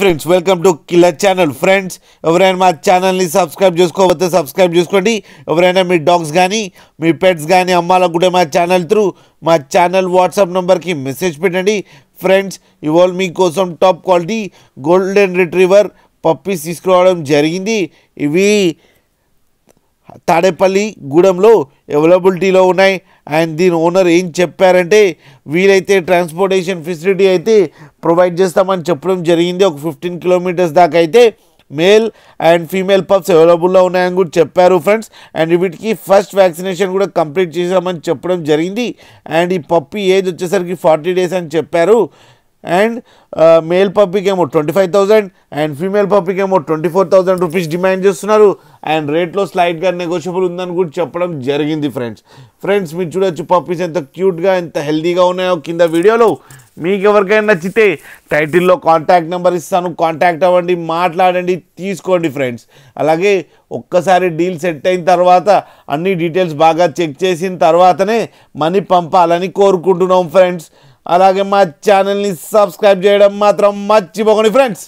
Friends welcome to killer channel. Friends ఎవరైనా మా ఛానల్ని సబ్స్క్రైబ్ చేసుకోకపోతే సబ్స్క్రైబ్ చేసుకోండి. ఎవరైనా మీ డాగ్స్ కానీ మీ పెట్స్ కానీ అమ్మాలకు కూడా మా ఛానల్ త్రూ మా ఛానల్ వాట్సాప్ నెంబర్కి మెసేజ్ పెట్టండి. ఫ్రెండ్స్ ఇవాళ మీకోసం top quality golden retriever puppies తీసుకురావడం జరిగింది. ఇవి తాడేపల్లి గూడెంలో అవైలబిలిటీలో ఉన్నాయి. అండ్ దీని ఓనర్ ఏం చెప్పారంటే వీలైతే ట్రాన్స్పోర్టేషన్ ఫెసిలిటీ అయితే ప్రొవైడ్ చేస్తామని చెప్పడం జరిగింది. ఒక 15 కిలోమీటర్స్ దాకా అయితే మేల్ అండ్ ఫీమేల్ పప్స్ అవైలబుల్లో ఉన్నాయని కూడా చెప్పారు ఫ్రెండ్స్. అండ్ వీటికి ఫస్ట్ వ్యాక్సినేషన్ కూడా కంప్లీట్ చేసామని చెప్పడం జరిగింది. అండ్ ఈ పప్పీ ఏజ్ వచ్చేసరికి 40 days అని చెప్పారు. అండ్ మేల్ పప్పీకి ఏమో 25,000 అండ్ ఫీమేల్ పప్పీకి ఏమో 24,000 రూపీస్ డిమాండ్ చేస్తున్నారు. అండ్ రేట్లో స్లైట్గా నెగోషియబుల్ ఉందని కూడా చెప్పడం జరిగింది ఫ్రెండ్స్ మీరు చూడొచ్చు పప్పీస్ ఎంత క్యూట్గా ఎంత హెల్తీగా ఉన్నాయో కింద వీడియోలో. మీకు ఎవరికైనా నచ్చితే టైటిల్లో కాంటాక్ట్ నెంబర్ ఇస్తాను, కాంటాక్ట్ అవ్వండి, మాట్లాడండి, తీసుకోండి ఫ్రెండ్స్. అలాగే ఒక్కసారి డీల్ సెట్ అయిన తర్వాత అన్ని డీటెయిల్స్ బాగా చెక్ చేసిన తర్వాతనే మనీ పంపాలని కోరుకుంటున్నాం ఫ్రెండ్స్. అలాగే మా ఛానల్ని సబ్స్క్రైబ్ చేయడం మాత్రం మర్చిపోకండి ఫ్రెండ్స్.